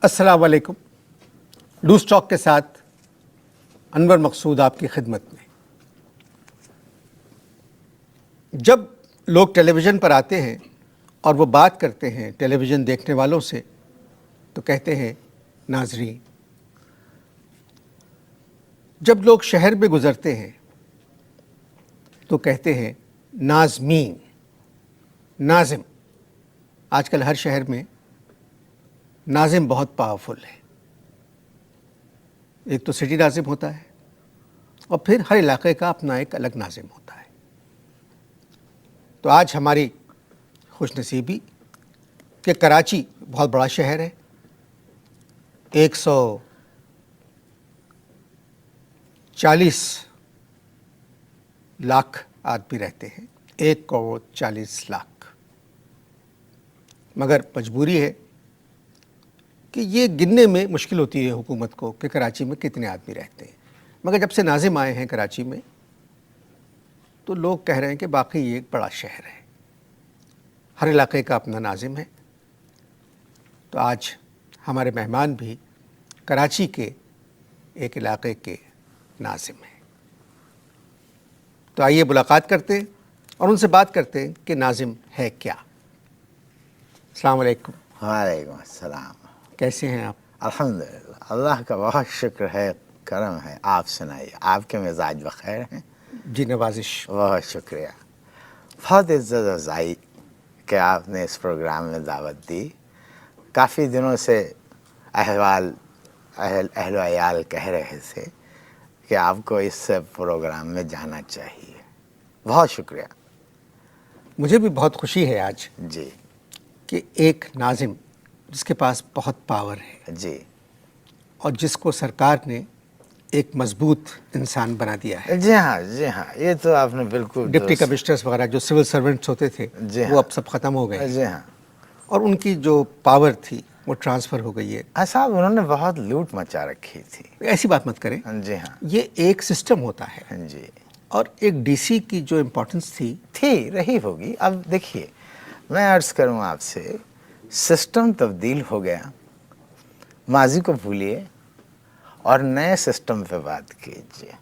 السلام علیکم. Loose talk کے ساتھ انور مقصود آپ کی خدمت میں. جب لوگ ٹیلی ویژن پر آتے ہیں اور وہ بات کرتے ہیں ٹیلی ویژن دیکھنے والوں سے تو کہتے ہیں ناظرین. جب لوگ شہر میں گزرتے ہیں تو کہتے ہیں ناظمین. ناظم، آج کل ہر شہر میں ناظم بہت پاورفل ہے. ایک تو سٹی ناظم ہوتا ہے اور پھر ہر علاقے کا اپنا ایک الگ ناظم ہوتا ہے. تو آج ہماری خوش نصیبی کہ کراچی بہت بڑا شہر ہے. 140 لاکھ آدمی رہتے ہیں. 1,40,00,000. مگر مجبوری ہے کہ یہ گننے میں مشکل ہوتی ہے حکومت کو کہ کراچی میں کتنے آدمی رہتے ہیں. مگر جب سے ناظم آئے ہیں کراچی میں تو لوگ کہہ رہے ہیں کہ باقی یہ ایک بڑا شہر ہے، ہر علاقے کا اپنا ناظم ہے. تو آج ہمارے مہمان بھی کراچی کے ایک علاقے کے ناظم ہیں. تو آئیے ملاقات کرتے ہیں اور ان سے بات کرتے ہیں کہ ناظم ہے کیا. السلام علیکم. وعلیکم السلام. کیسے ہیں آپ؟ الحمدللہ، اللہ کا بہت شکر ہے، کرم ہے. آپ سنائیے، آپ کے مزاج بخیر ہیں؟ جی نوازش. بہت شکریہ. بہت عزت افزائی کہ آپ نے اس پروگرام میں دعوت دی. کافی دنوں سے اہل و عیال کہہ رہے تھے کہ آپ کو اس پروگرام میں جانا چاہیے. بہت شکریہ. مجھے بھی بہت خوشی ہے آج جی کہ ایک ناظم جس کے پاس بہت پاور ہے جی اور جس کو سرکار نے ایک مضبوط انسان بنا دیا ہے. جی ہاں جی ہاں، یہ تو آپ نے بالکل ڈپٹی کمشنرز وغیرہ جو سول سرونٹس ہوتے تھے جی وہ ہاں اب سب ختم ہو گئے ہیں جی ہاں. اور ان کی جو پاور تھی وہ ٹرانسفر ہو گئی ہے. صاحب انہوں نے بہت لوٹ مچا رکھی تھی. ایسی بات مت کریں. جی ہاں یہ ایک سسٹم ہوتا ہے جی، اور ایک ڈی سی کی جو امپورٹنس تھی رہی ہوگی. اب دیکھیے، میں عرض کروں آپ سے، سسٹم تبدیل ہو گیا. ماضی کو بھولیے اور نئے سسٹم پہ بات کیجیے.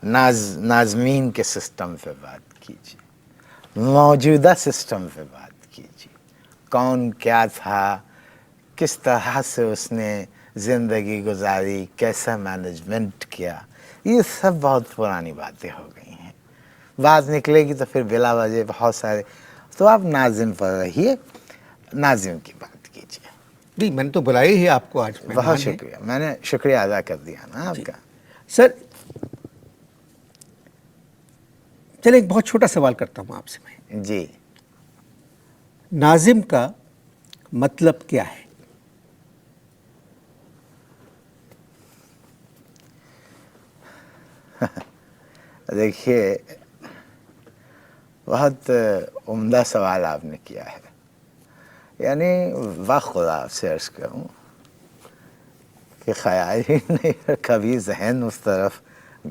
ناظمین کے سسٹم پہ بات کیجیے، موجودہ سسٹم پہ بات کیجیے. کون کیا تھا، کس طرح سے اس نے زندگی گزاری، کیسا مینجمنٹ کیا، یہ سب بہت پرانی باتیں ہو گئی ہیں. بات نکلے گی تو پھر بلا وجہ بہت سارے. تو آپ ناظم پر رہیے، ناظم کی بات کیجیے. نہیں، میں نے تو بلایا ہی آپ کو، آج بہت مہمان ہیں. شکریہ، میں نے شکریہ ادا کر دیا نا آپ جی کا. سر، چلے ایک بہت چھوٹا سوال کرتا ہوں آپ سے. میں جی، ناظم کا مطلب کیا ہے؟ دیکھیے، بہت عمدہ سوال آپ نے کیا ہے. یعنی خدا آپ سے عرض کروں کہ خیال ہی نہیں، کبھی ذہن اس طرف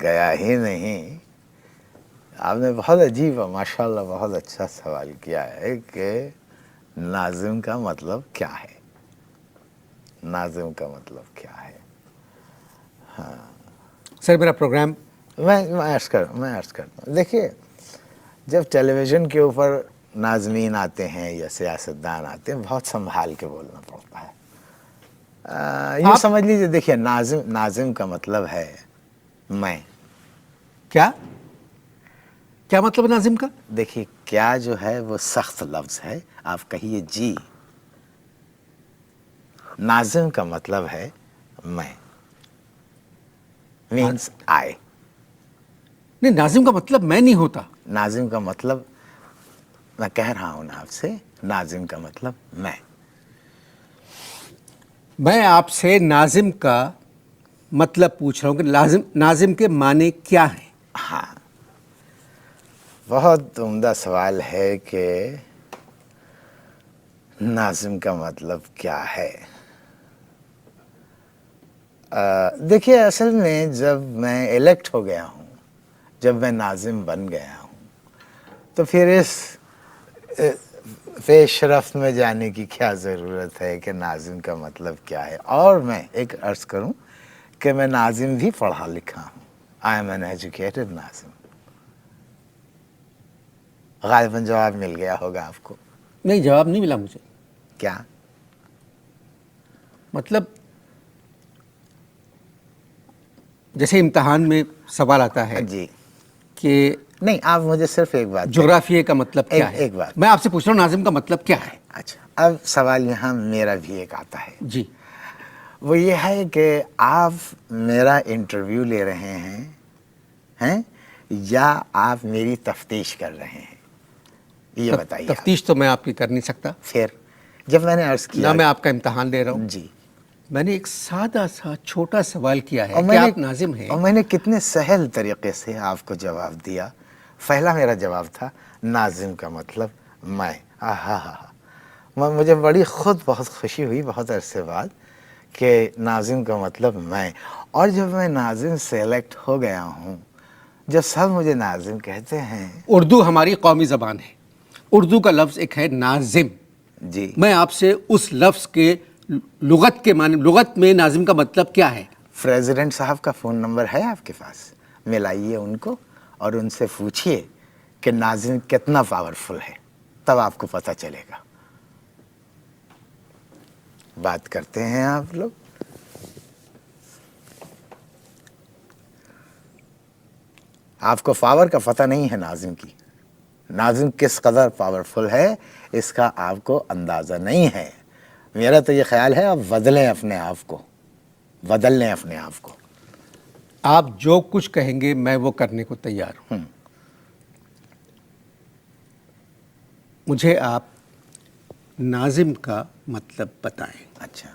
گیا ہی نہیں. آپ نے بہت عجیب اور ماشاءاللہ بہت اچھا سوال کیا ہے کہ ناظم کا مطلب کیا ہے. ناظم کا مطلب کیا ہے؟ سر میرا پروگرام میں عرض کرتا ہوں. دیکھیے، جب ٹیلی ویژن کے اوپر ناظمین آتے ہیں یا سیاستدان آتے ہیں، بہت سنبھال کے بولنا پڑتا ہے. یوں سمجھ لیجیے، دیکھیے، ناظم کا مطلب ہے میں. کیا مطلب ناظم کا؟ دیکھیے، کیا جو ہے وہ سخت لفظ ہے، آپ کہیے جی. ناظم کا مطلب ہے میں، مینس آئی. نہیں، ناظم کا مطلب میں نہیں ہوتا. ناظم کا مطلب، میں کہہ رہا ہوں نا آپ سے، ناظم کا مطلب میں آپ سے ناظم کا مطلب پوچھ رہا ہوں کہ ناظم کے معنی کیا ہیں؟ ہاں، بہت عمدہ سوال ہے کہ ناظم کا مطلب کیا ہے. دیکھیے، اصل میں جب میں الیکٹ ہو گیا ہوں، جب میں ناظم بن گیا ہوں، تو پیش رفت میں جانے کی کیا ضرورت ہے کہ ناظم کا مطلب کیا ہے. اور میں ایک عرض کروں کہ میں ناظم بھی پڑھا لکھا ہوں. آئی ایم این ایجوکیٹڈ ناظم. غالباً جواب مل گیا ہوگا آپ کو. نہیں، جواب نہیں ملا مجھے. کیا مطلب جیسے امتحان میں سوال آتا ہے جی کہ نہیں، آپ مجھے صرف ایک بات جغرافیے کا مطلب کیا ہے. ایک بات میں آپ سے پوچھ رہا ہوں ناظم کا مطلب کیا ہے. اچھا، اب سوال یہاں میرا بھی ایک آتا ہے. جی. وہ یہ ہے کہ آپ میرا انٹرویو لے رہے ہیں یا آپ میری تفتیش کر رہے ہیں، یہ بتائیے. تفتیش تو میں آپ کی کر نہیں سکتا. پھر جب میں نے عرض کیا نہ میں آپ کا امتحان لے رہا ہوں. جی، میں نے ایک سادہ سا چھوٹا سوال کیا ہے اور کہ آپ ناظم ہیں. اور میں نے کتنے سہل طریقے سے آپ کو جواب دیا. پہلا میرا جواب تھا ناظم کا مطلب میں. مجھے بڑی خود بہت خوشی ہوئی بہت عرصے بعد کہ ناظم کا مطلب میں. اور جب میں ناظم سیلیکٹ ہو گیا ہوں، جب سب مجھے ناظم کہتے ہیں. اردو ہماری قومی زبان ہے. اردو کا لفظ ایک ہے ناظم. جی، میں آپ سے اس لفظ کے لغت کے معنی، لغت میں ناظم کا مطلب کیا ہے. پریزیڈنٹ صاحب کا فون نمبر ہے آپ کے پاس؟ ملائیے ان کو اور ان سے پوچھئے کہ ناظم کتنا پاورفل ہے، تب آپ کو پتہ چلے گا. بات کرتے ہیں آپ لوگ. آپ کو پاور کا پتہ نہیں ہے ناظم کی. ناظم کس قدر پاورفل ہے اس کا آپ کو اندازہ نہیں ہے. میرا تو یہ خیال ہے آپ بدلیں اپنے آپ کو، بدل لیں اپنے آپ کو. آپ جو کچھ کہیں گے میں وہ کرنے کو تیار ہوں. مجھے آپ ناظم کا مطلب بتائیں. اچھا،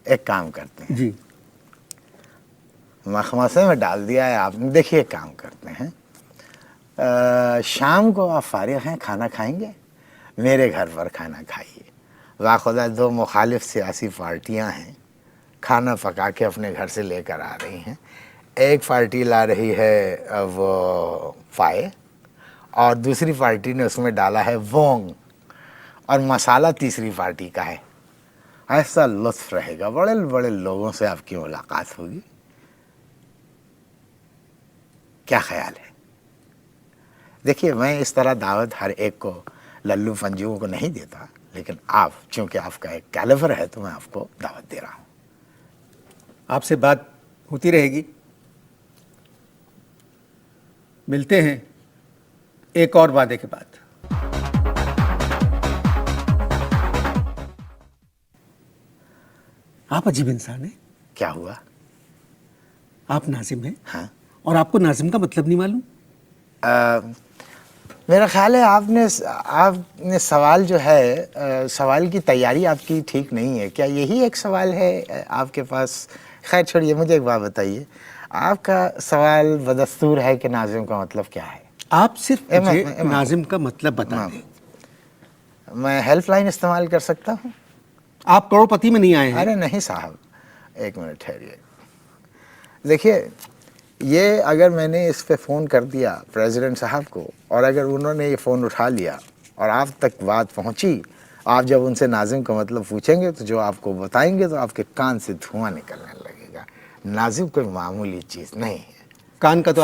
ایک کام کرتے ہیں. جی. مخمصے میں ڈال دیا ہے آپ نے. دیکھیے ایک کام کرتے ہیں، شام کو آپ فارغ ہیں، کھانا کھائیں گے؟ میرے گھر پر کھانا کھائیے. واخدا دو مخالف سیاسی پارٹیاں ہیں، کھانا پکا کے اپنے گھر سے لے کر آ رہی ہیں. ایک پارٹی لا رہی ہے وہ پائے، اور دوسری پارٹی نے اس میں ڈالا ہے وونگ، اور مسالہ تیسری پارٹی کا ہے. ایسا لطف رہے گا، بڑے بڑے لوگوں سے آپ کی ملاقات ہوگی. کیا خیال ہے؟ دیکھیے میں اس طرح دعوت ہر ایک کو، للو پنجوؤں کو نہیں دیتا، لیکن آپ چونکہ آپ کا ایک کیلیبر ہے تو میں آپ کو دعوت دے رہا ہوں. آپ سے بات ہوتی رہے گی. ملتے ہیں ایک اور وعدے کے بعد. آپ عجیب انسان ہیں. کیا ہوا؟ آپ ناظم ہیں ہاں، اور آپ کو ناظم کا مطلب نہیں معلوم. میرا خیال ہے آپ نے سوال جو ہے، سوال کی تیاری آپ کی ٹھیک نہیں ہے. کیا یہی ایک سوال ہے آپ کے پاس؟ خیر چھوڑیے، مجھے ایک بات بتائیے، آپ کا سوال بدستور ہے کہ ناظم کا مطلب کیا ہے. آپ صرف مجھے ناظم کا مطلب بتا دیں. میں ہیلپ لائن استعمال کر سکتا ہوں؟ آپ کروڑ پتی میں نہیں آئے ہیں. ارے نہیں صاحب، ایک منٹ ٹھہریے. دیکھیے، یہ اگر میں نے اس پہ فون کر دیا پریزیڈنٹ صاحب کو، اور اگر انہوں نے یہ فون اٹھا لیا اور آپ تک بات پہنچی، آپ جب ان سے ناظم کا مطلب پوچھیں گے تو جو آپ کو بتائیں گے تو آپ کے کان سے دھواں نکلنے لگے گا. ناظم کوئی معمولی چیز نہیں ہے. کان کا تو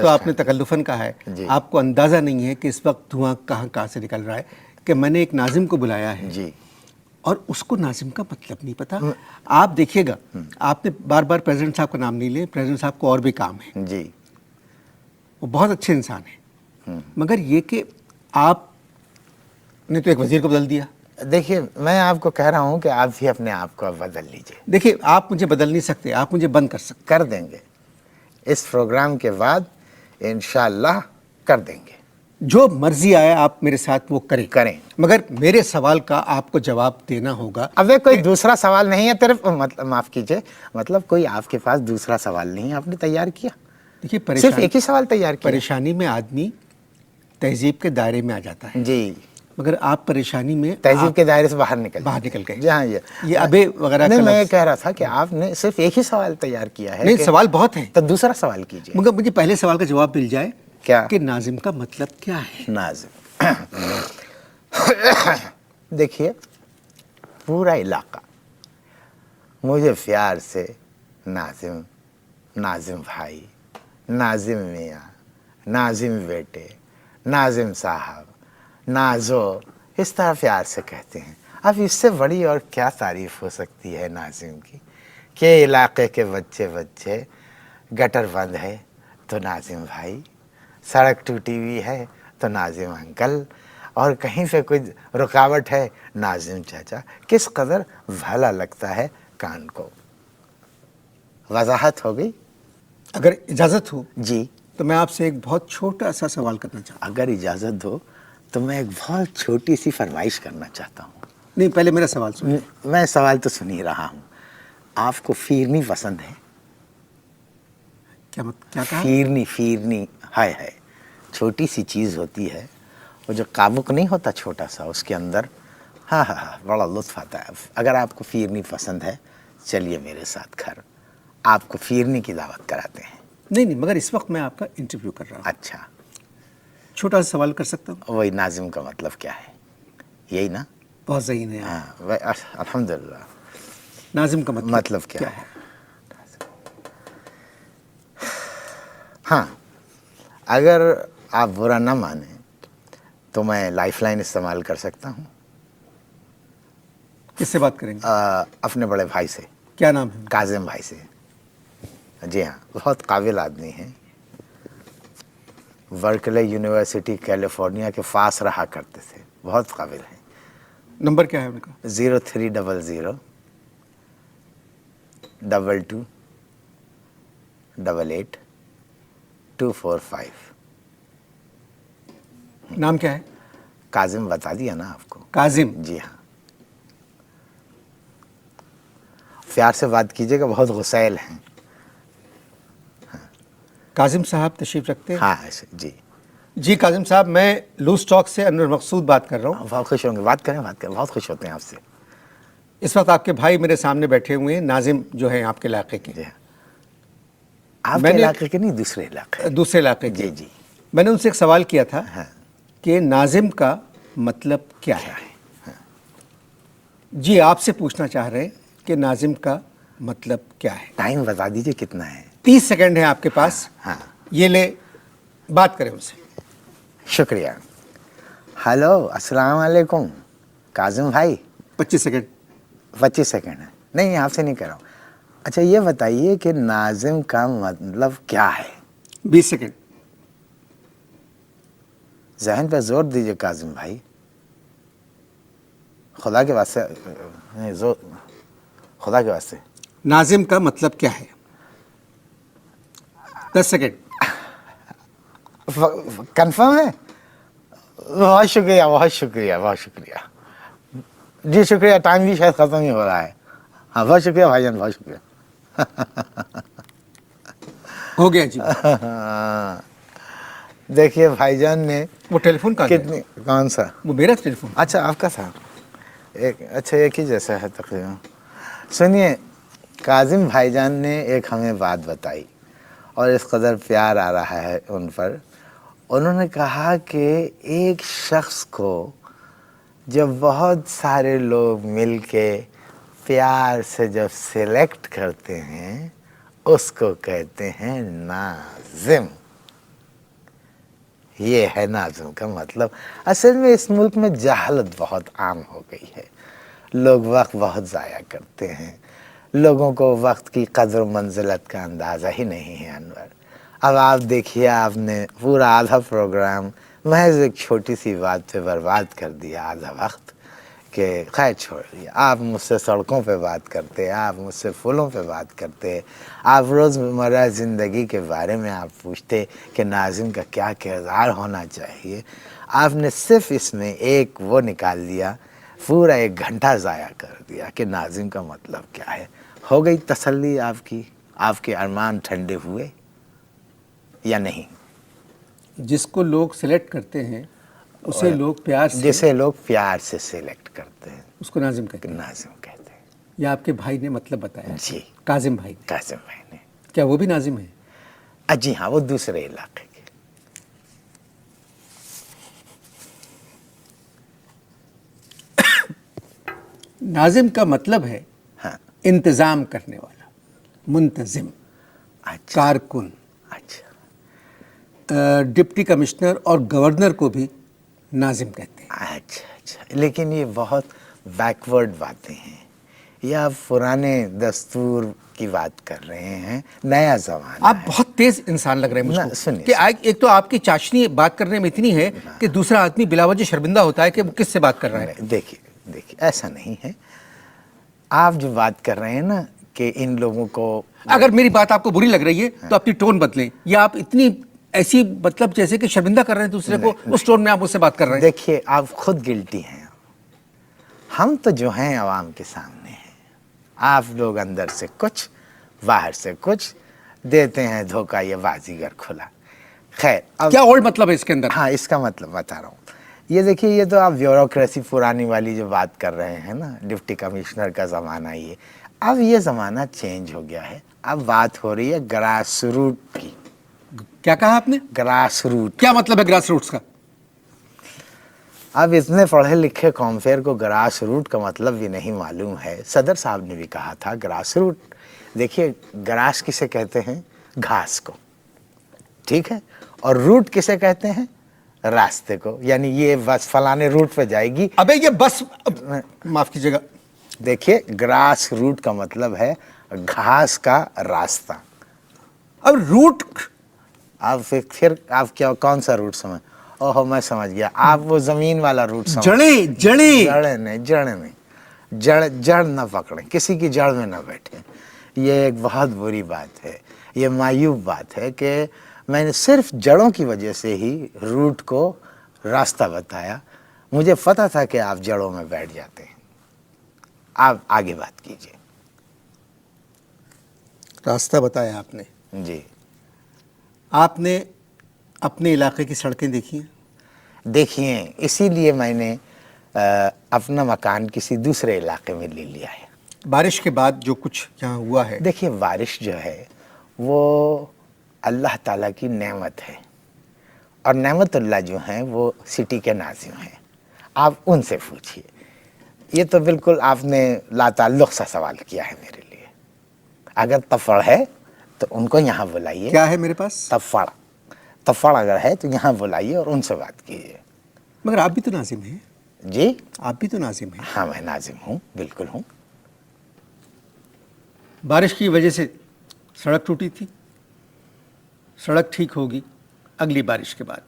آپ نے تکلفاً کہا ہے. جی. آپ کو اندازہ نہیں ہے کہ اس وقت دھواں کہاں سے نکل رہا ہے کہ میں نے ایک ناظم کو بلایا ہے. جی. اور اس کو ناظم کا مطلب نہیں پتا. آپ دیکھیے گا، آپ نے بار بار پریزیڈنٹ صاحب کا نام نہیں لے. پریزیڈنٹ صاحب کو اور بھی کام ہے. جی. وہ بہت اچھے انسان ہیں، مگر یہ کہ آپ نے تو ایک وزیر کو بدل دیا. دیکھیے میں آپ کو کہہ رہا ہوں کہ آپ بھی اپنے آپ کو بدل لیجئے. دیکھیے، آپ مجھے بدل نہیں سکتے، آپ مجھے بند کر سکتے. کر دیں گے اس پروگرام کے بعد، انشاءاللہ کر دیں گے. جو مرضی آئے آپ میرے ساتھ وہ کریں، مگر میرے سوال کا آپ کو جواب دینا ہوگا. اب کوئی دوسرا سوال نہیں ہے طرف، مطلب معاف کیجئے، مطلب کوئی آپ کے پاس دوسرا سوال نہیں ہے آپ نے تیار کیا؟ دیکھیے، صرف ایک ہی سوال تیار کیا. پریشانی میں آدمی تہذیب کے دائرے میں آ جاتا ہے. جی. مگر آپ پریشانی میں تہذیب کے دائرے سے باہر نکل گئے. جی ہاں، یہ ابے وغیرہ نہیں، میں یہ کہہ رہا تھا کہ آپ نے صرف ایک ہی سوال تیار کیا ہے. نہیں، سوال بہت ہیں. تو دوسرا سوال کیجئے. مگر مجھے پہلے سوال کا جواب مل جائے کیا کہ ناظم کا مطلب کیا ہے. ناظم देखिए पूरा इलाका मुझे प्यार से नाजिम, नाजिम भाई, नाजिम मियाँ, नाजिम बेटे, नाजिम साहब, नाजो, इस तरह प्यार से कहते हैं। अब इससे बड़ी और क्या तारीफ हो सकती है नाजिम की कि इलाके के बच्चे बच्चे, गटर बंद है तो नाजिम भाई, सड़क टूटी हुई है तो नाजिम अंकल, और कहीं पे कोई रुकावट है नाजिम चाचा। किस कदर भला लगता है कान को। वजाहत हो गई? अगर इजाज़त हो जी, तो मैं आपसे एक बहुत छोटा सा सवाल करना चाहता अगर इजाज़त दो तो मैं एक बहुत छोटी सी फरमाइश करना चाहता हूँ। हूँ। नहीं, पहले मेरा सवाल सुनिए। मैं सवाल तो सुन ही रहा हूँ। आपको फीरनी पसंद है? क्या कहा? फीरनी, फीरनी है छोटी सी चीज़ होती है, वो जो काबुक नहीं होता छोटा सा, उसके अंदर, हाँ हाँ हाँ, बड़ा लुत्फ़ आता है। अगर आपको फीरनी पसंद है, चलिए मेरे साथ घर, आपको फीरनी की दावत कराते हैं। नहीं नहीं, मगर इस वक्त मैं आपका इंटरव्यू कर रहा हूँ। अच्छा, छोटा सा सवाल कर सकता हूँ? वही नाजिम का मतलब क्या है, यही ना? बहुत सही है। हाँ, अल्हम्दुलिल्लाह। नाजिम का मतलब क्या है? हाँ, अगर आप बुरा ना माने तो मैं लाइफलाइन इस्तेमाल कर सकता हूँ। किससे बात करेंगे? अपने बड़े भाई से, क्या नाम है? काजिम भाई से। जी हाँ, बहुत काबिल आदमी हैं। बर्कले यूनिवर्सिटी कैलिफोर्निया के पास रहा करते थे, बहुत काबिल हैं। नंबर क्या है उनका? 0300 22 88 245। नाम क्या है? काजिम बता दिया ना आपको। काजिम। जी हाँ, प्यार से बात कीजिएगा, बहुत गुस्सैल हैं। काजिम साहब तशरीफ रखते हैं? हाँ ऐसे जी। जी काजिम साहब, मैं लूज टॉक से अनवर मकसूद बात कर रहा हूँ। बहुत खुश होंगे, बात करें, बहुत खुश होते हैं आपसे। इस वक्त आपके भाई मेरे सामने बैठे हुए हैं, नाजिम जो हैं आपके इलाके के। जी हाँ, आपके मैंने इलाके के नहीं, दूसरे इलाके। दूसरे इलाके के। जी जी। मैंने उनसे एक सवाल किया था हाँ, कि नाजिम का मतलब क्या है। जी आपसे पूछना चाह रहे हैं कि नाजिम का मतलब क्या है। टाइम बता दीजिए कितना है। 30 सेकंड है आपके पास। हाँ, ये ले, बात करें उनसे। शुक्रिया। हेलो, अस्सलाम वालेकुम काजिम भाई। 25 सेकंड। 25 सेकंड है? नहीं, आपसे नहीं कर रहा हूँ। अच्छा ये बताइए कि नाजिम का मतलब क्या है? 20 सेकंड। जहन पे जोर दीजिए काजिम भाई, खुदा के वास्ते, जोर, खुदा के वास्ते। नाजिम का मतलब क्या है? 10 सेकंड। कंफर्म है? बहुत शुक्रिया, बहुत शुक्रिया, बहुत शुक्रिया। जी शुक्रिया, टाइम भी शायद ख़त्म ही हो रहा है। हाँ बहुत शुक्रिया भाईजान, बहुत शुक्रिया। हो गया जी। देखिए भाईजान ने वो टेलीफोन का कितनी, कौन सा? वो मेरा टेलीफोन। अच्छा आपका था? अच्छा एक ही जैसा है तकरीबन। सुनिए, काजिम भाईजान ने एक हमें बात बताई और इस कदर प्यार आ रहा है उन पर। उन्होंने कहा कि एक शख्स को जब बहुत सारे लोग मिलके प्यार से जब सिलेक्ट करते हैं, उसको कहते हैं नाजिम। ये है नाजिम का मतलब। असल में इस मुल्क में जहालत बहुत आम हो गई है। लोग वक्त बहुत ज़ाया करते हैं, लोगों को वक्त की कदर मंजिलत का अंदाज़ा ही नहीं है अनवर। अब आप देखिए, आपने पूरा आधा प्रोग्राम महज एक छोटी सी बात पे बर्बाद कर दिया, आधा वक्त। कि खैर छोड़िए, आप मुझसे सड़कों पे बात करते, आप मुझसे फूलों पे बात करते, आप रोज़मर्रा ज़िंदगी के बारे में आप पूछते कि नाज़िम का क्या किरदार होना चाहिए। आपने सिर्फ इसमें एक वो निकाल दिया, पूरा 1 घंटा ज़ाया कर दिया कि नाज़िम का मतलब क्या है। हो गई तसल्ली आपकी? आपके अरमान ठंडे हुए या नहीं? जिसको लोग सिलेक्ट करते हैं उसे लोग प्यार से, जिसे लोग प्यार से सिलेक्ट करते हैं, उसको नाजिम कहते हैं। नाज़िम कहते हैं। या आपके भाई ने मतलब बताया? जी, काजिम भाई ने। काजिम भाई ने। क्या वो भी नाजिम है? जी हाँ, वो दूसरे इलाके के। नाजिम का मतलब है हाँ। इंतज़ाम करने वाला, मुंतजिम, अच्छा कारकुन। अच्छा डिप्टी कमिश्नर और गवर्नर को भी नाजिम कहते हैं। अच्छा अच्छा, लेकिन ये बहुत बैकवर्ड बातें हैं। ये आप पुराने दस्तूर की बात कर रहे हैं, नया ज़माना आप है। बहुत तेज इंसान लग रहे हैं ना, मुझको सुनिए, कि एक तो आपकी चाशनी बात करने में इतनी है कि दूसरा आदमी बिला वजह शर्मिंदा होता है कि वो किससे बात कर रहा है। नहीं, देखिए देखिए, ऐसा नहीं है। आप जो बात कर रहे हैं ना कि इन लोगों को, अगर मेरी बात आपको बुरी लग रही है तो अपनी टोन बदलें, या आप इतनी ऐसी मतलब जैसे कि शर्मिंदा कर रहे हैं दूसरे को, उस टोन में आप मुझसे बात कर रहे हैं। देखिए आप खुद गिल्टी हैं। हम तो जो हैं आवाम के सामने हैं। आप लोग अंदर से कुछ, बाहर से कुछ देते हैं धोखा, ये बाजीगर खुला। खैर, अब क्या और मतलब है इसके अंदर? हाँ, इसका मतलब बता रहा हूँ। ये देखिए, ये तो आप ब्यूरोक्रेसी पुरानी वाली जो बात कर रहे हैं ना, डिप्टी कमिश्नर का ज़माना, ये अब ये ज़माना चेंज हो गया है। अब बात हो रही है ग्रास रूट की। क्या कहा आपने? Grass root. क्या मतलब है ग्रास रूट्स का? अब इतने पढ़े लिखे कॉम्फेयर को ग्रास रूट का मतलब भी नहीं मालूम है। सदर साहब ने भी कहा था ग्रास रूट। देखिए, ग्रास किसे कहते हैं? घास को, ठीक है। और रूट किसे कहते हैं? रास्ते को। यानी ये बस फलाने रूट पे जाएगी। अबे ये बस, माफ कीजिएगा। देखिए, ग्रास रूट का मतलब है घास का रास्ता। अब रूट, अब फिर आप क्या, कौन सा रूट समझ? ओहो, मैं समझ गया, आप वो जमीन वाला रूट समझ। जड़ें जड़ें जड़ नहीं, जड़ ना पकड़े, किसी की जड़ में ना बैठे। ये एक बहुत बुरी बात है, ये मायूब बात है कि मैंने सिर्फ जड़ों की वजह से ही रूट को रास्ता बताया। मुझे पता था कि आप जड़ों में बैठ जाते हैं। आप आगे बात कीजिए। रास्ता बताया आपने। जी, आपने अपने इलाके की सड़कें देखी हैं? देखिए, इसीलिए मैंने अपना मकान किसी दूसरे इलाके में ले लिया है। बारिश के बाद जो कुछ यहाँ हुआ है, देखिए, बारिश जो है वो अल्लाह ताला की नेमत है, और नेमतुल्लाह जो हैं वो सिटी के नाज़िम हैं। आप उनसे पूछिए। ये तो बिल्कुल आपने लाताल्लुक़ सा सवाल किया है मेरे लिए। अगर तफ़ड़ है तो उनको यहाँ बुलाइए। क्या है मेरे पास? तफ़ड़ अगर है तो यहाँ बुलाइए और उनसे बात कीजिए। मगर आप भी तो नाजिम हैं। जी, आप भी तो नाजिम हैं। हाँ, मैं नाजिम हूँ, बिल्कुल हूँ। बारिश की वजह से सड़क टूटी थी, सड़क ठीक होगी अगली बारिश के बाद।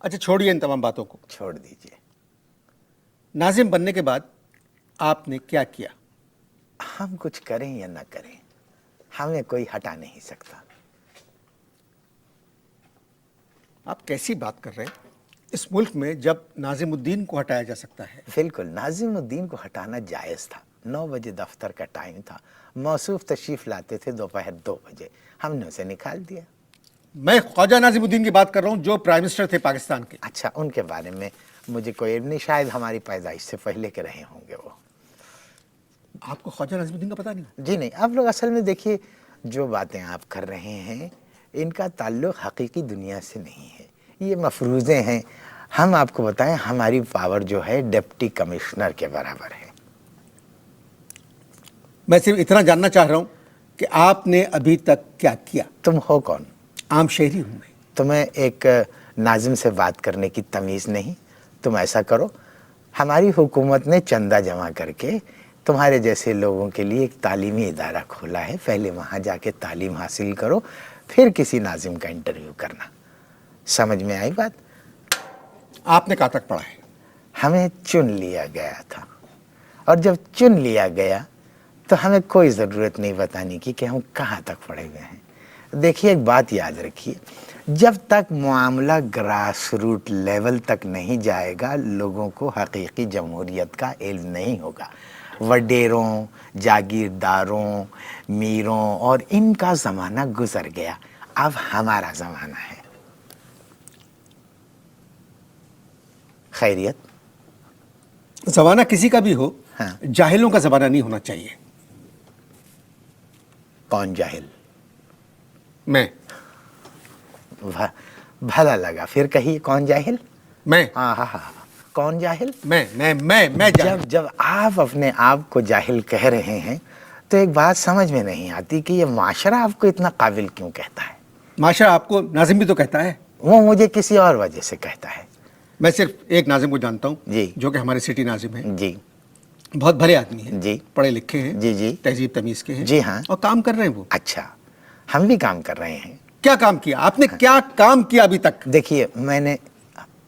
अच्छा, छोड़िए इन तमाम बातों को। छोड़ दीजिए। नाजिम बनने के बाद आपने क्या किया? हम कुछ करें या ना करें, हमें कोई हटा नहीं सकता। आप कैसी बात कर रहे हैं? इस मुल्क में जब नाजिमुद्दीन को हटाया जा सकता है। बिल्कुल, नाजिमुद्दीन को हटाना जायज़ था। 9 बजे दफ्तर का टाइम था। मौसूफ तशरीफ़ लाते थे दोपहर 2 बजे, हमने उसे निकाल दिया। मैं ख्वाजा नाजिमुद्दीन की बात कर रहा हूं जो प्राइम मिनिस्टर थे पाकिस्तान के। अच्छा, उनके बारे में मुझे कोई इल्म नहीं, शायद हमारी पैदाइश से पहले के रहे होंगे वो। आपको ख्वाजा नाजिमुद्दीन का पता नहीं? जी नहीं, आप लोग असल में देखिए, जो बातें आप कर रहे हैं इनका ताल्लुक़ हकीकी दुनिया से नहीं है, ये मफरूज़े हैं। हम आपको बताएं, हमारी पावर जो है डिप्टी कमिश्नर के बराबर है। मैं सिर्फ इतना जानना चाह रहा हूं कि आपने अभी तक क्या किया। तुम हो कौन? आम शहरी हूं मैं। तुम्हें एक नाजिम से बात करने की तमीज़ नहीं? तुम ऐसा करो, हमारी हुकूमत ने चंदा जमा करके तुम्हारे जैसे लोगों के लिए एक तालीमी इदारा खोला है। पहले वहाँ जाके तालीम हासिल करो, फिर किसी नाजिम का इंटरव्यू करना। समझ में आई बात? आपने कहाँ तक पढ़ा है? हमें चुन लिया गया था, और जब चुन लिया गया तो हमें कोई ज़रूरत नहीं बताने की कि हम कहाँ तक पढ़े हुए हैं। देखिए, एक बात याद रखिए, जब तक मामला ग्रास रूट लेवल तक नहीं जाएगा, लोगों को हकीकी जमहूरियत का इल्म नहीं होगा। वडेरों, जागीरदारों, मीरों और इनका ज़माना गुजर गया, अब हमारा ज़माना है। खैरियत? ज़माना किसी का भी हो, हाँ। जाहिलों का ज़माना नहीं होना चाहिए। कौन जाहिल? मैं। भला लगा, फिर कहिए कौन जाहिल? मैं हाँ हाँ हाँ, कौन जाहिल? मैं जाहिल। जब आप अपने आप को जाहिल कह रहे हैं तो एक बात समझ में नहीं आती कि ये माशरा आपको इतना काबिल क्यों कहता है। माशा आपको नाजिम भी तो कहता है। वो मुझे किसी और वजह से कहता है। मैं सिर्फ एक नाजिम को जानता हूँ जी। जो कि हमारे सिटी नाजिम है, जी बहुत भले आदमी हैं, जी पढ़े लिखे हैं, जी जी तहजीब तमीज़ के हैं, जी हाँ। और काम कर रहे हैं वो। अच्छा, हम भी काम कर रहे हैं। क्या काम किया आपने? क्या काम किया अभी तक? देखिए, मैंने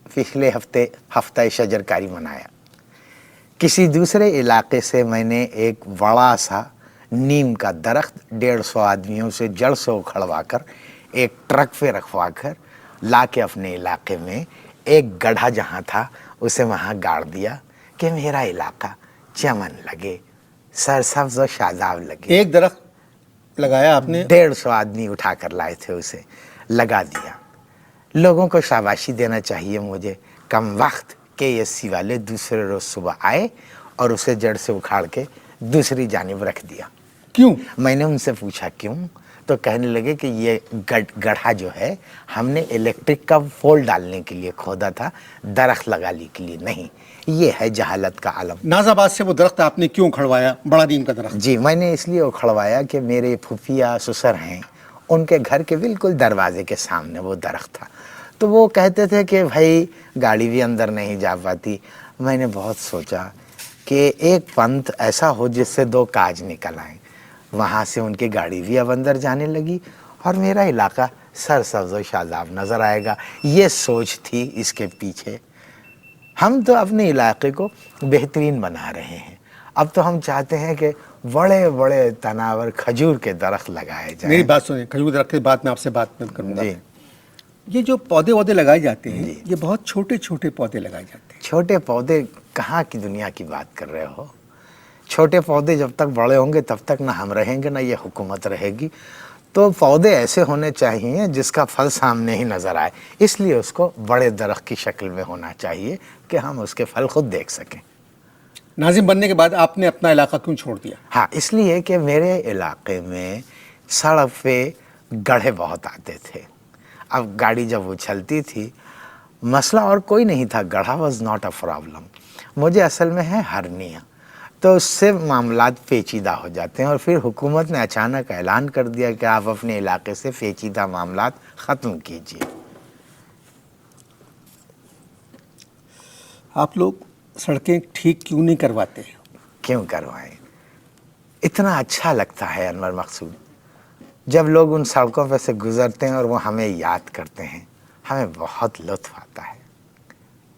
पिछले हफ्ते हफ्ता शजरकारी मनाया। किसी दूसरे इलाके से मैंने एक बड़ा सा नीम का दरख्त 150 आदमियों से जड़ से उखड़वा कर एक ट्रक पे रखवा कर ला के अपने इलाके में एक गड्ढा जहाँ था उसे वहाँ गाड़ दिया कि मेरा इलाका चमन लगे, सरसब्ज और शादाब लगे। एक दरख्त लगाया आपने? 150 आदमी उठा कर लाए थे, उसे लगा दिया। लोगों को शाबाशी देना चाहिए मुझे, कम वक्त के एसी वाले दूसरे रोज सुबह आए और उसे जड़ से उखाड़ के दूसरी जानिब रख दिया। क्यों? मैंने उनसे पूछा क्यों, तो कहने लगे कि ये गड्ढा जो है हमने इलेक्ट्रिक का पोल डालने के लिए खोदा था, दरख्त लगाने के लिए नहीं। ये है जहालत का आलम। नाजाबाद से वो दरख्त आपने क्यों उखड़वाया, बड़ा नीम का दरख्त? जी, मैंने इसलिए उखड़वाया कि मेरे फुफिया ससुर हैं, उनके घर के बिल्कुल दरवाजे के सामने वो दरख्त था। तो वो कहते थे कि भाई गाड़ी भी अंदर नहीं जा पाती। मैंने बहुत सोचा कि एक पंथ ऐसा हो जिससे दो काज निकल आए। वहाँ से उनकी गाड़ी भी अब अंदर जाने लगी और मेरा इलाका सरसब्ज़ और शादाब नज़र आएगा। ये सोच थी इसके पीछे। हम तो अपने इलाके को बेहतरीन बना रहे हैं। अब तो हम चाहते हैं कि बड़े बड़े तनावर खजूर के दरख्त लगाए जाएं। मेरी बात सुनिए, खजूर दरख्त के बाद में आपसे बात करूँगा। जी। ये जो पौधे वौधे लगाए जाते हैं, जी। ये बहुत छोटे छोटे पौधे लगाए जाते हैं। छोटे पौधे कहाँ की दुनिया की बात कर रहे हो? छोटे पौधे जब तक बड़े होंगे तब तक ना हम रहेंगे ना ये हुकूमत रहेगी। तो पौधे ऐसे होने चाहिए जिसका फल सामने ही नज़र आए, इसलिए उसको बड़े दरख्त की शक्ल में होना चाहिए कि हम उसके फल खुद देख सकें। नाजिम बनने के बाद आपने अपना इलाका क्यों छोड़ दिया? हाँ, इसलिए कि मेरे इलाके में सड़क पे गड्ढे बहुत आते थे। अब गाड़ी जब उछलती थी, मसला और कोई नहीं था, गड्ढा वॉज नॉट अ प्रॉब्लम। मुझे असल में है हर्निया, तो उससे मामलात पेचीदा हो जाते हैं और फिर हुकूमत ने अचानक ऐलान कर दिया कि आप अपने इलाके से पेचीदा मामलात ख़त्म कीजिए। आप लोग सड़कें ठीक क्यों नहीं करवाते? क्यों करवाएं? इतना अच्छा लगता है अनवर मकसूद, जब लोग उन सड़कों पर से गुज़रते हैं और वो हमें याद करते हैं, हमें बहुत लुत्फ़ आता है।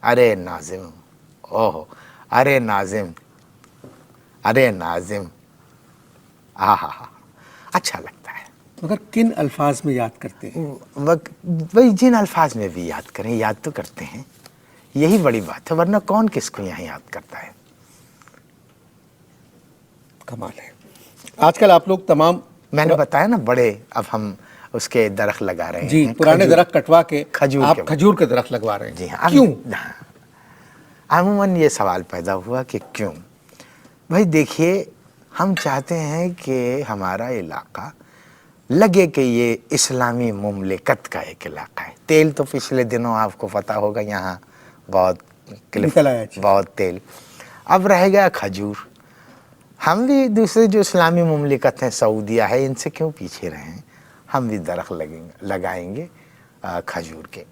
अरे नाजिम, ओह अरे नाजिम, अरे नाजिम, आहा, अच्छा लगता है। मगर किन अल्फाज में याद करते हैं? वही जिन अल्फाज में भी याद करें, याद तो करते हैं, यही बड़ी बात है, वरना कौन किसको यहाँ याद करता है। कमाल है। आजकल आप लोग तमाम, मैंने बताया ना, बड़े अब हम उसके दरख्त लगा रहे जी, हैं। पुराने दरख्त कटवा के खजूर आप के खजूर के दरख्त लगवा रहे हैं। जी हाँ। क्यों? अमूमन ये सवाल पैदा हुआ कि क्यों। भाई देखिए, हम चाहते हैं कि हमारा इलाका लगे कि ये इस्लामी मुमलिकत का एक इलाका है। तेल तो पिछले दिनों आपको पता होगा यहाँ बहुत निकल आया। बहुत तेल। अब रह गया खजूर। हम भी दूसरे जो इस्लामी मुमलिकत हैं, सऊदीया है, इनसे क्यों पीछे रहें? हम भी दरख्त लगाएंगे खजूर के,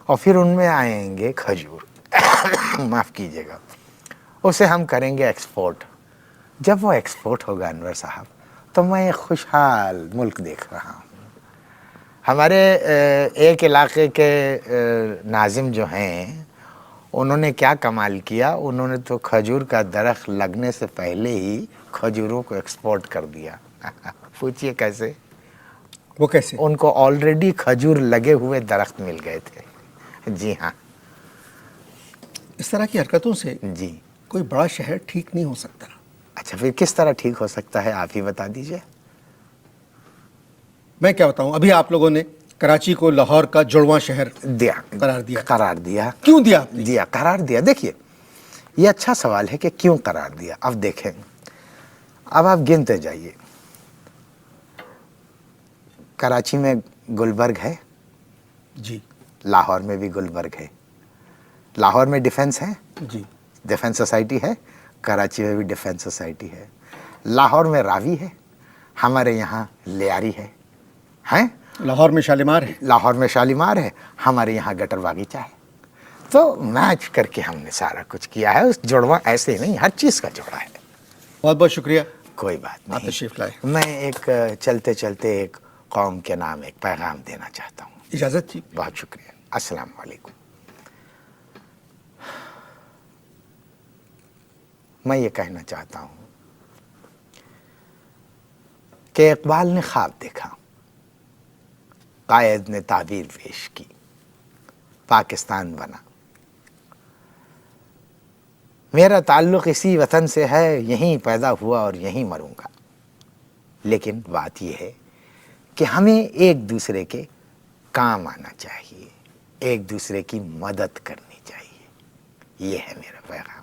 और फिर उनमें आएंगे खजूर माफ़ कीजिएगा, उसे हम करेंगे एक्सपोर्ट। जब वो एक्सपोर्ट होगा अनवर साहब, तो मैं एक खुशहाल मुल्क देख रहा हूँ। हमारे एक इलाके के नाजिम जो हैं, उन्होंने क्या कमाल किया, उन्होंने तो खजूर का दरख्त लगने से पहले ही खजूरों को एक्सपोर्ट कर दिया। पूछिए कैसे? वो कैसे? उनको ऑलरेडी खजूर लगे हुए दरख्त मिल गए थे। जी हाँ। इस तरह की हरकतों से जी। कोई बड़ा शहर ठीक नहीं हो सकता। अच्छा, फिर किस तरह ठीक हो सकता है, आप ही बता दीजिए। मैं क्या बताऊं, अभी आप लोगों ने कराची को लाहौर का जुड़वां शहर करार दिया। क्यों दिया आपने? दिया, करार दिया। देखिए, ये अच्छा सवाल है कि क्यों करार दिया। अब देखें, अब आप गिनते जाइए। कराची में गुलबर्ग है जी, लाहौर में भी गुलबर्ग है, लाहौर में डिफेंस है, जी डिफेंस सोसाइटी है, कराची में भी डिफेंस सोसाइटी है, लाहौर में रावी है, हमारे यहाँ लियारी है, हैं लाहौर में शालीमार है। लाहौर में शालीमार है, हमारे यहाँ गटर बागीचा है। तो मैच करके हमने सारा कुछ किया है, उस जुड़वा ऐसे नहीं, हर चीज़ का जुड़ा है। बहुत बहुत शुक्रिया, कोई बात आप नहीं। तशरीफ लाए। मैं एक चलते चलते एक कौम के नाम एक पैगाम देना चाहता हूँ। इजाज़त जी। बहुत शुक्रिया। अस्सलाम वालेकुम। मैं ये कहना चाहता हूँ कि इकबाल ने ख्वाब देखा, कायद ने ताबीर पेश की, पाकिस्तान बना। मेरा ताल्लुक़ इसी वतन से है, यहीं पैदा हुआ और यहीं मरूंगा। लेकिन बात यह है कि हमें एक दूसरे के काम आना चाहिए, एक दूसरे की मदद करनी चाहिए। ये है मेरा पैगाम।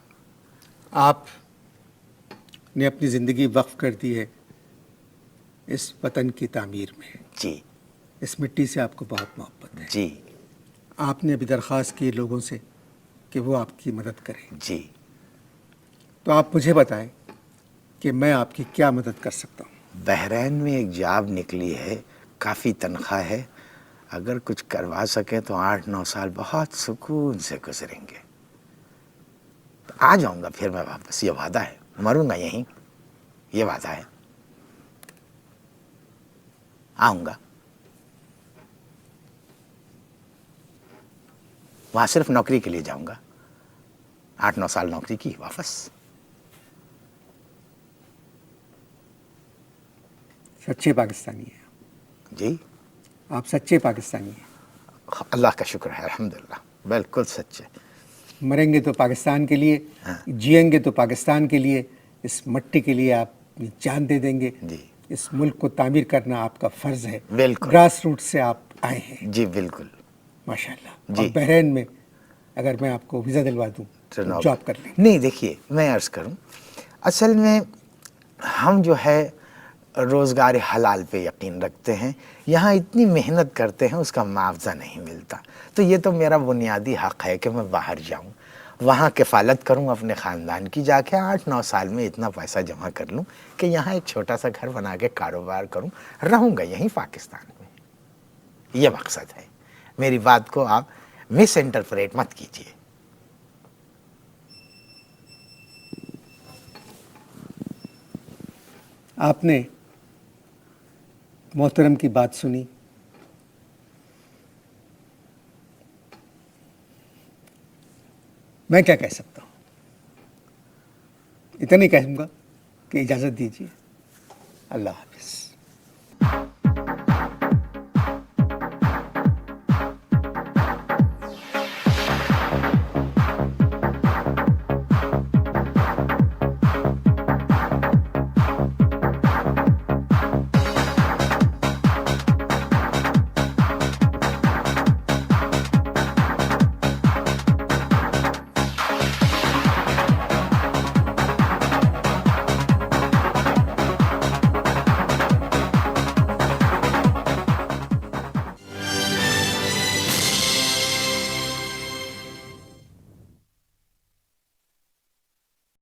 आप ने अपनी ज़िंदगी वक्फ कर दी है इस वतन की तामीर में। जी इस मिट्टी से आपको बहुत मोहब्बत है। जी आपने अभी दरख्वास्त की लोगों से कि वो आपकी मदद करें, जी। तो आप मुझे बताएं कि मैं आपकी क्या मदद कर सकता हूँ। बहरीन में एक जॉब निकली है, काफ़ी तनख्वाह है, अगर कुछ करवा सकें तो 8-9 साल बहुत सुकून से गुजरेंगे। तो आ जाऊंगा फिर मैं वापस, ये वादा है। मरूंगा यहीं, ये वादा है। आऊंगा। वहाँ सिर्फ नौकरी के लिए जाऊंगा, 8-9 साल नौकरी की, वापस। सच्चे पाकिस्तानी हैं जी, आप, सच्चे पाकिस्तानी हैं। अल्लाह का शुक्र है, अल्हम्दुलिल्लाह, बिल्कुल सच्चे। मरेंगे तो पाकिस्तान के लिए, हाँ। जिएंगे तो पाकिस्तान के लिए। इस मिट्टी के लिए आप अपनी जान दे देंगे। जी इस मुल्क को तामीर करना आपका फ़र्ज़ है। बिल्कुल। ग्रास रूट से आप आए हैं, जी बिल्कुल। माशाल्लाह। जी। और बहरीन में अगर मैं आपको वीज़ा दिलवा दूँ तो नौकरी- जॉब कर लेंगे। नहीं, देखिए मैं अर्ज़ करूं, असल में हम जो है रोज़गार हलाल पे यकीन रखते हैं। यहाँ इतनी मेहनत करते हैं, उसका मुआवजा नहीं मिलता। तो ये तो मेरा बुनियादी हक़ है कि मैं बाहर जाऊँ, वहाँ किफ़ालत करूँ अपने ख़ानदान की, जाके 8-9 साल में इतना पैसा जमा कर लूँ कि यहाँ एक छोटा सा घर बना के कारोबार करूँ, रहूँगा यहीं पाकिस्तान में। ये मकसद है। मेरी बात को आप मिस इंटरप्रेट मत कीजिए। आपने मोहतरम की बात सुनी। मैं क्या कह सकता हूँ, इतना ही कहूँगा कि इजाज़त दीजिए। अल्लाह हाफ़िज़।